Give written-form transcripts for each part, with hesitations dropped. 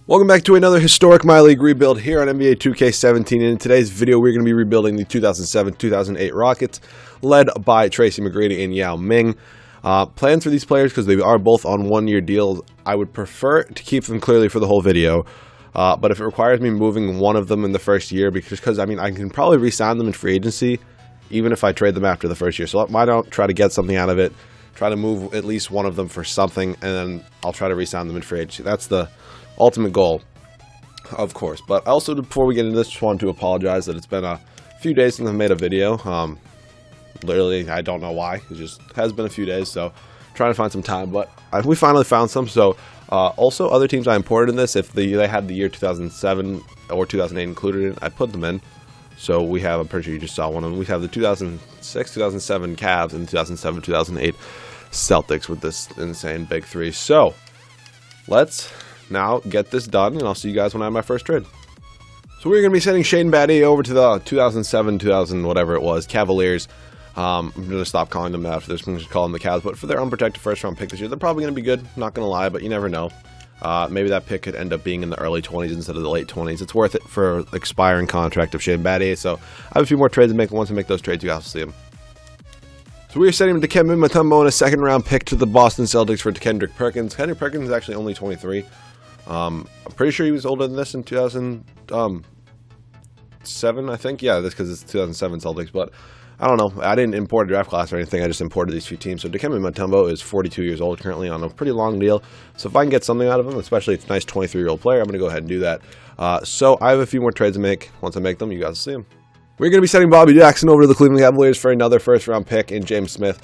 Welcome back to another historic MyLeague rebuild here on NBA 2K17. And in today's video, we're going to be rebuilding the 2007-2008 Rockets, led by Tracy McGrady and Yao Ming. Plans for these players, because they are both on one-year deals, I would prefer to keep them clearly for the whole video. But if it requires me moving one of them in the first year, because I can probably re-sign them in free agency, even if I trade them after the first year. So why don't try to get something out of it, try to move at least one of them for something, and then I'll try to re-sign them in free agency. That's the ultimate goal, of course. But also, before we get into this, just wanted to apologize that it's been a few days since I've made a video. Literally, I don't know why. It just has been a few days, so trying to find some time. But we finally found some. So also, other teams I imported in this, if they had the year 2007 or 2008 included in it, I'd put them in. So we have, I'm pretty sure you just saw one of them. We have the 2006, 2007 Cavs and 2007, 2008 Celtics with this insane big three. So let's now get this done, and I'll see you guys when I have my first trade. So we're going to be sending Shane Battier over to the 2007, 2000, whatever it was, Cavaliers. I'm going to stop calling them that after this. I'm going to call them the Cavs. But for their unprotected first-round pick this year, they're probably going to be good. Not going to lie, but you never know. Maybe that pick could end up being in the early 20s instead of the late 20s. It's worth it for expiring contract of Shane Battier. So I have a few more trades to make. Once I make those trades, you guys will see them. So we are sending Dikembe Mutombo in a second-round pick to the Boston Celtics for Kendrick Perkins. Kendrick Perkins is actually only 23. I'm pretty sure he was older than this in 2007, I think. Yeah, that's because it's 2007 Celtics, but I don't know. I didn't import a draft class or anything. I just imported these few teams. So Dikembe Mutombo is 42 years old currently on a pretty long deal. So if I can get something out of him, especially if it's a nice 23-year-old player, I'm going to go ahead and do that. So I have a few more trades to make. Once I make them, you guys will see them. We're going to be sending Bobby Jackson over to the Cleveland Cavaliers for another first-round pick in James Smith.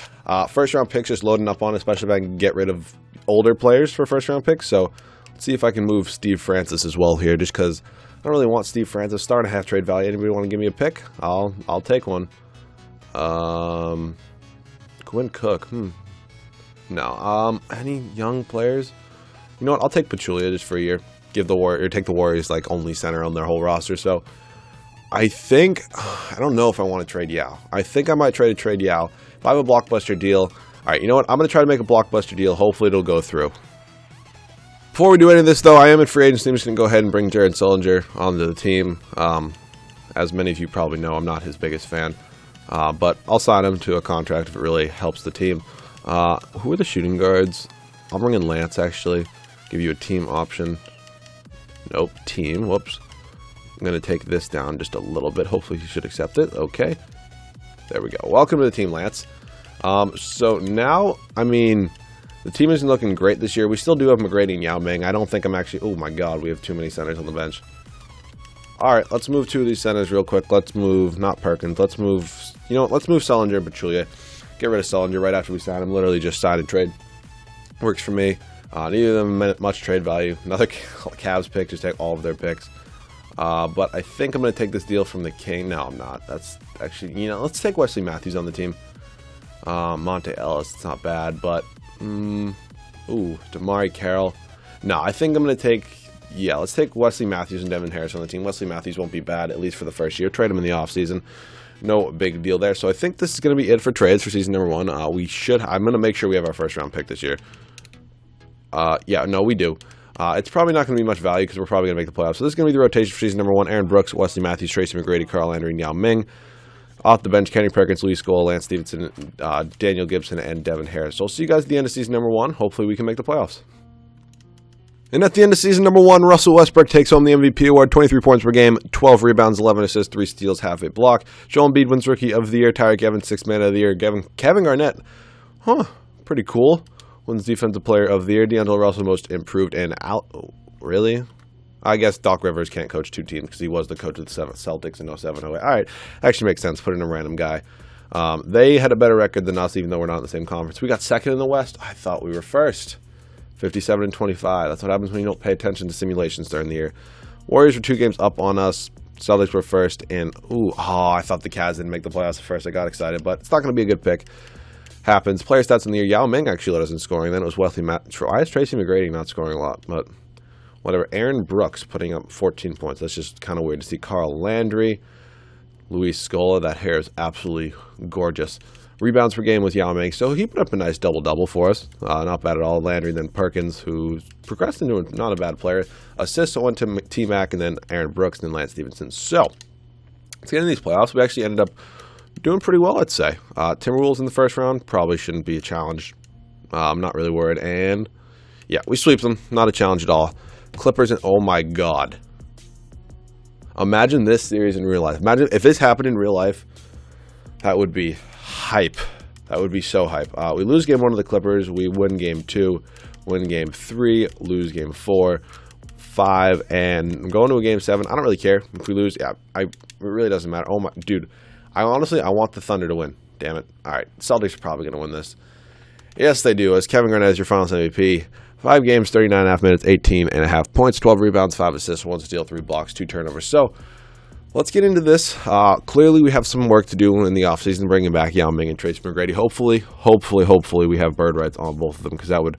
First-round picks just loading up on, especially if I can get rid of older players for first-round picks. So let's see if I can move Steve Francis as well here, just because I don't really want Steve Francis. Star and a half trade value. Anybody want to give me a pick? I'll take one. Quinn Cook. No. Any young players? You know what? I'll take Pachulia just for a year. Take the Warriors like only center on their whole roster. So I don't know if I want to trade Yao. I think I might trade Yao. If I have a blockbuster deal, all right, you know what? I'm going to try to make a blockbuster deal. Hopefully it'll go through. Before we do any of this, though, I am in free agency. I'm just going to go ahead and bring Jared Sullinger onto the team. As many of you probably know, I'm not his biggest fan. But I'll sign him to a contract if it really helps the team. Who are the shooting guards? I'll bring in Lance, actually. Give you a team option. Nope, team. Whoops. I'm going to take this down just a little bit. Hopefully he should accept it. Okay. There we go. Welcome to the team, Lance. So now, the team isn't looking great this year. We still do have McGrady and Yao Ming. I don't think I'm actually... Oh, my God. We have too many centers on the bench. All right. Let's move two of these centers real quick. Let's move... Not Perkins. Let's move... You know what? Let's move Sullinger and Pachulia. Get rid of Sullinger right after we sign him. Literally just sign and trade. Works for me. Neither of them much trade value. Another Cavs pick. Just take all of their picks. But I think I'm going to take this deal from the King. No, I'm not. That's actually... let's take Wesley Matthews on the team. Monte Ellis. It's not bad, but... Damari Carroll. No, I think I'm going to take... Yeah, let's take Wesley Matthews and Devin Harris on the team. Wesley Matthews won't be bad, at least for the first year. Trade him in the offseason. No big deal there. So I think this is going to be it for trades for season number one. I'm going to make sure we have our first-round pick this year. Yeah, no, we do. It's probably not going to be much value because we're probably going to make the playoffs. So this is going to be the rotation for season number one. Aaron Brooks, Wesley Matthews, Tracy McGrady, Carl Landry, and Yao Ming. Off the bench, Kenny Perkins, Louis Scola, Lance Stevenson, Daniel Gibson, and Devin Harris. So I'll see you guys at the end of season number one. Hopefully we can make the playoffs. And at the end of season number one, Russell Westbrook takes home the MVP award, 23 points per game, 12 rebounds, 11 assists, 3 steals, half a block. Joel Embiid wins Rookie of the Year, Tyreek Evans, 6th Man of the Year, Kevin Garnett, pretty cool, wins Defensive Player of the Year, D'Angelo Russell, Most Improved, and out. Really? I guess Doc Rivers can't coach two teams because he was the coach of the Celtics in 07-08. All right, actually makes sense. Put in a random guy. They had a better record than us, even though we're not in the same conference. We got second in the West. I thought we were first. 57-25. That's what happens when you don't pay attention to simulations during the year. Warriors were 2 games up on us. Celtics were first. And, I thought the Cavs didn't make the playoffs at first. I got excited, but it's not going to be a good pick. Happens. Player stats in the year. Yao Ming actually led us in scoring. Then it was Wesley Matthews. Why is Tracy McGrady not scoring a lot? But whatever. Aaron Brooks putting up 14 points. That's just kind of weird to see. Carl Landry, Louis Scola. That hair is absolutely gorgeous. Rebounds per game was Yao Ming, so he put up a nice double-double for us. Not bad at all. Landry, then Perkins, who progressed into not a bad player. Assists went to T-Mac, and then Aaron Brooks, and then Lance Stevenson. So, let's get into these playoffs. We actually ended up doing pretty well, I'd say. Timberwolves in the first round probably shouldn't be a challenge. I'm not really worried. And, yeah, we sweep them. Not a challenge at all. Clippers, and oh my god. Imagine this series in real life. Imagine if this happened in real life. That would be hype. That would be so hype. We lose game 1 to the Clippers. We win game 2. Win game 3. Lose game 4. 5. And going to a game 7. I don't really care if we lose. Yeah, it really doesn't matter. Oh my, dude. I want the Thunder to win. Damn it. All right, Celtics are probably going to win this. Yes, they do. As Kevin Garnett is your Finals MVP. 5 games, 39.5 minutes, 18.5 points, 12 rebounds, 5 assists, 1 steal, 3 blocks, 2 turnovers. So, let's get into this. Clearly, we have some work to do in the offseason, bringing back Yao Ming and Tracy McGrady. Hopefully, we have bird rights on both of them, because that would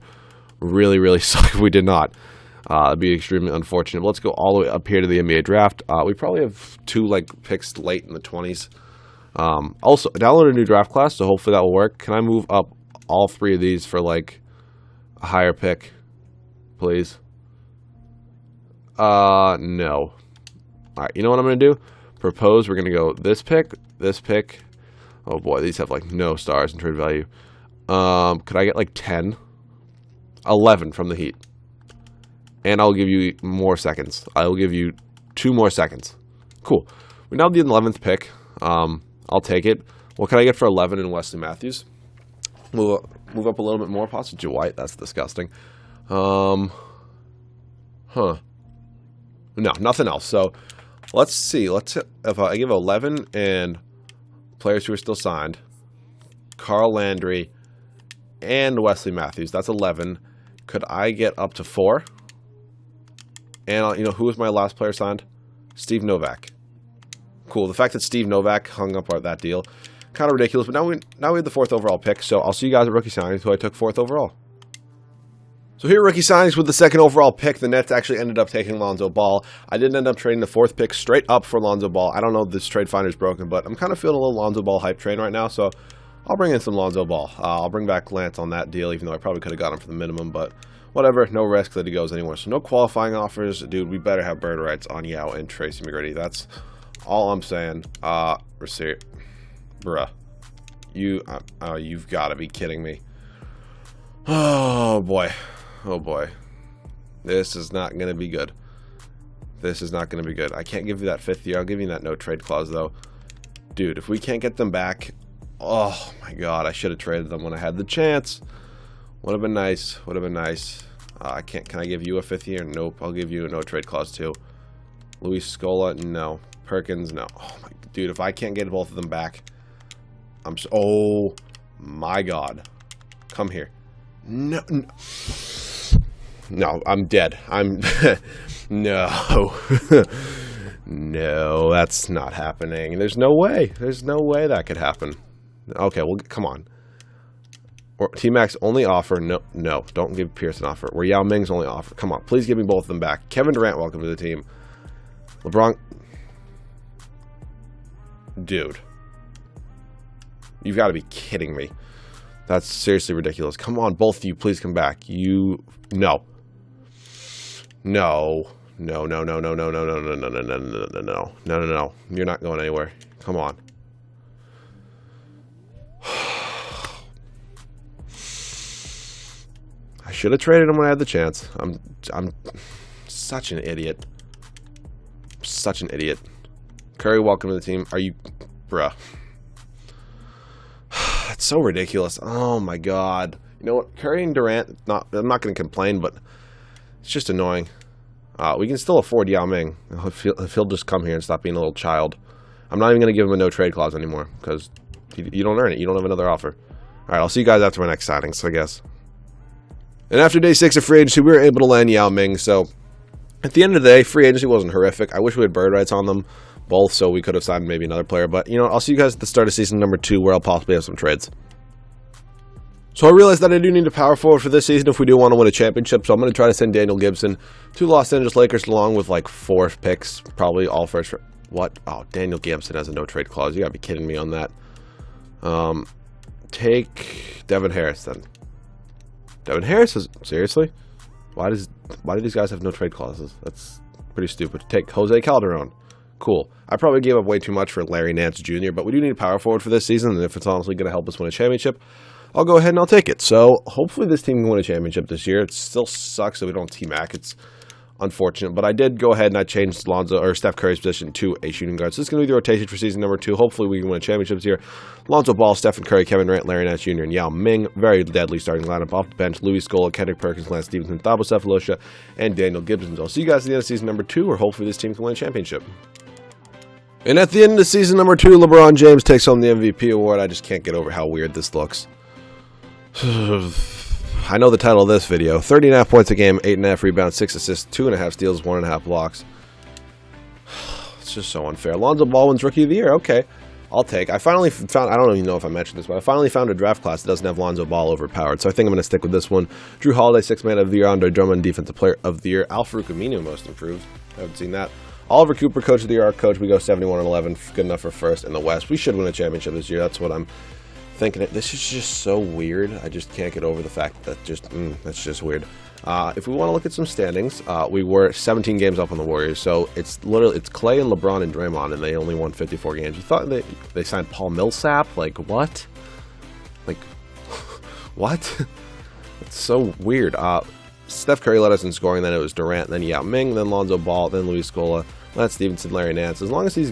really, really suck if we did not. It'd be extremely unfortunate. But let's go all the way up here to the NBA draft. We probably have 2 picks late in the 20s. Also, I downloaded a new draft class, so hopefully that will work. Can I move up all 3 of these for a higher pick, please? No. All right, you know what I'm going to do? Propose, we're going to go this pick. Oh boy, these have no stars in trade value. Could I get 10? 11 from the Heat. And I'll give you more seconds. I will give you 2 more seconds. Cool. We now have the 11th pick. I'll take it. What can I get for 11 in Wesley Matthews? Move up a little bit more. Possibly Joe White. That's disgusting. No, nothing else. So let's see. If I give 11 and players who are still signed, Carl Landry and Wesley Matthews. That's 11. Could I get up to 4? And who was my last player signed? Steve Novak. Cool. The fact that Steve Novak hung up that deal, kind of ridiculous. But now we have the 4th overall pick. So I'll see you guys at rookie signings, who I took 4th overall. So here, rookie signings with the 2nd overall pick. The Nets actually ended up taking Lonzo Ball. I did end up trading the 4th pick straight up for Lonzo Ball. I don't know if this trade finder's broken, but I'm kind of feeling a little Lonzo Ball hype train right now. So I'll bring in some Lonzo Ball. I'll bring back Lance on that deal, even though I probably could have got him for the minimum, but whatever. No risk that he goes anywhere. So no qualifying offers. Dude, we better have bird rights on Yao and Tracy McGrady. That's all I'm saying. Receipt. Bruh. You've got to be kidding me. Oh, boy. Oh, boy. This is not going to be good. This is not going to be good. I can't give you that 5th year. I'll give you that no trade clause, though. Dude, if we can't get them back, oh, my God. I should have traded them when I had the chance. Would have been nice. Would have been nice. Can I give you a 5th year? Nope. I'll give you a no trade clause, too. Luis Scola? No. Perkins? No. Oh, my... Dude, if I can't get both of them back, oh, my God. Come here. No, I'm dead. No. No, that's not happening. There's no way. There's no way that could happen. Okay, well, come on. Or T-Mac's only offer. No, don't give Pierce an offer. Or Yao Ming's only offer. Come on, please give me both of them back. Kevin Durant, welcome to the team. LeBron. Dude. You've got to be kidding me. That's seriously ridiculous. Come on, both of you, please come back. No. No. You're not going anywhere. Come on. I should have traded him when I had the chance. I'm such an idiot. Such an idiot. Curry, welcome to the team. Are you... Bruh. It's so ridiculous. Oh, my God. You know what? Curry and Durant, I'm not going to complain, but it's just annoying. We can still afford Yao Ming if he'll just come here and stop being a little child. I'm not even going to give him a no trade clause anymore because you don't earn it. You don't have another offer. All right, I'll see you guys after my next signings, I guess. And after day 6 of free agency, we were able to land Yao Ming. So at the end of the day, free agency wasn't horrific. I wish we had bird rights on them both, so we could have signed maybe another player. But, you know, I'll see you guys at the start of season number 2 where I'll possibly have some trades. So I realized that I do need a power forward for this season if we do want to win a championship. So I'm going to try to send Daniel Gibson to Los Angeles Lakers along with like 4 picks, probably all first. What? Oh, Daniel Gibson has a no trade clause. You got to be kidding me on that. take Devin Harris then. Devin Harris is seriously? Why do these guys have no trade clauses? That's pretty stupid. Take Jose Calderon. Cool. I probably gave up way too much for Larry Nance Jr., but we do need a power forward for this season, and if it's honestly going to help us win a championship, I'll go ahead and I'll take it. So hopefully this team can win a championship this year. It still sucks that we don't have T-Mac. It's unfortunate, but I did go ahead and I changed Steph Curry's position to a shooting guard. So this is going to be the rotation for season number 2. Hopefully we can win championships here. Lonzo Ball, Stephen Curry, Kevin Durant, Larry Nance Jr., and Yao Ming. Very deadly starting lineup off the bench. Louis Scola, Kendrick Perkins, Lance Stevenson, Thabo Sefolosha, and Daniel Gibson. So I'll see you guys at the end of season number 2, where hopefully this team can win a championship. And at the end of season number 2, LeBron James takes home the MVP award. I just can't get over how weird this looks. I know the title of this video. 30.5 points a game, 8.5 rebounds, 6 assists, 2.5 steals, 1.5 blocks. It's just so unfair. Lonzo Ball wins Rookie of the Year. Okay, I'll take. I finally found, I don't even know if I mentioned this, but I finally found a draft class that doesn't have Lonzo Ball overpowered. So I think I'm going to stick with this one. Drew Holiday, 6th Man of the Year. Andre Drummond, Defensive Player of the Year. Al-Farouq Aminu, Most Improved. I haven't seen that. Oliver Cooper, Coach of the Year. Our coach, we go 71-11. Good enough for first in the West. We should win a championship this year. That's what I'm thinking. This is just so weird. I just can't get over the fact that that's just weird. If we want to look at some standings, we were 17 games up on the Warriors, so it's Clay and LeBron and Draymond, and they only won 54 games. You thought they signed Paul Millsap? Like what? Like what? It's so weird. Steph Curry led us in scoring, then it was Durant, then Yao Ming, then Lonzo Ball, then Louis Scola, Lance Stevenson, Larry Nance. As long as he's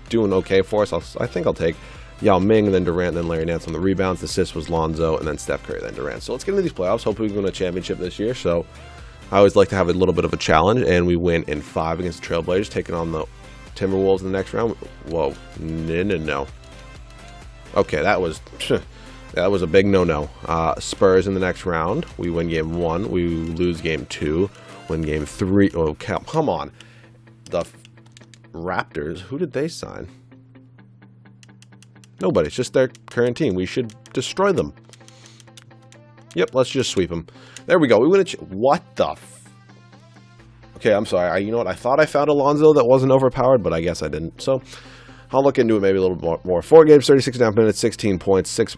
doing okay for us, I think I'll take Yao Ming, then Durant, then Larry Nance on the rebounds. The assist was Lonzo, and then Steph Curry, then Durant. So let's get into these playoffs. Hopefully we can win a championship this year. So I always like to have a little bit of a challenge, and we win in 5 against the Trailblazers, taking on the Timberwolves in the next round. Whoa, no. Okay, that was a big no-no. Spurs in the next round. We win game 1. We lose game 2. Win game 3. Oh, come on. The Raptors. Who did they sign? Nobody. It's just their current team. We should destroy them. Yep, let's just sweep them. There we go. We win a what the Okay, I'm sorry. You know what? I thought I found Alonzo that wasn't overpowered, but I guess I didn't. So I'll look into it maybe a little more. 4 games, 36.5 minutes, 16 points, 6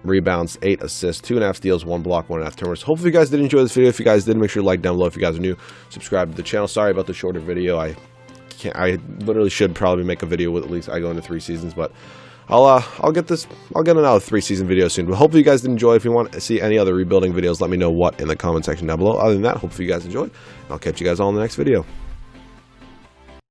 rebounds, 8 assists, 2.5 steals, 1 block, 1.5 turnovers. Hopefully you guys did enjoy this video. If you guys did, make sure to like down below. If you guys are new, subscribe to the channel. Sorry about the shorter video. I literally should probably make a video with at least I go into 3 seasons, but I'll get another 3-season video soon. But hopefully you guys did enjoy. If you want to see any other rebuilding videos, let me know what in the comment section down below. Other than that, hopefully you guys enjoyed. I'll catch you guys all in the next video.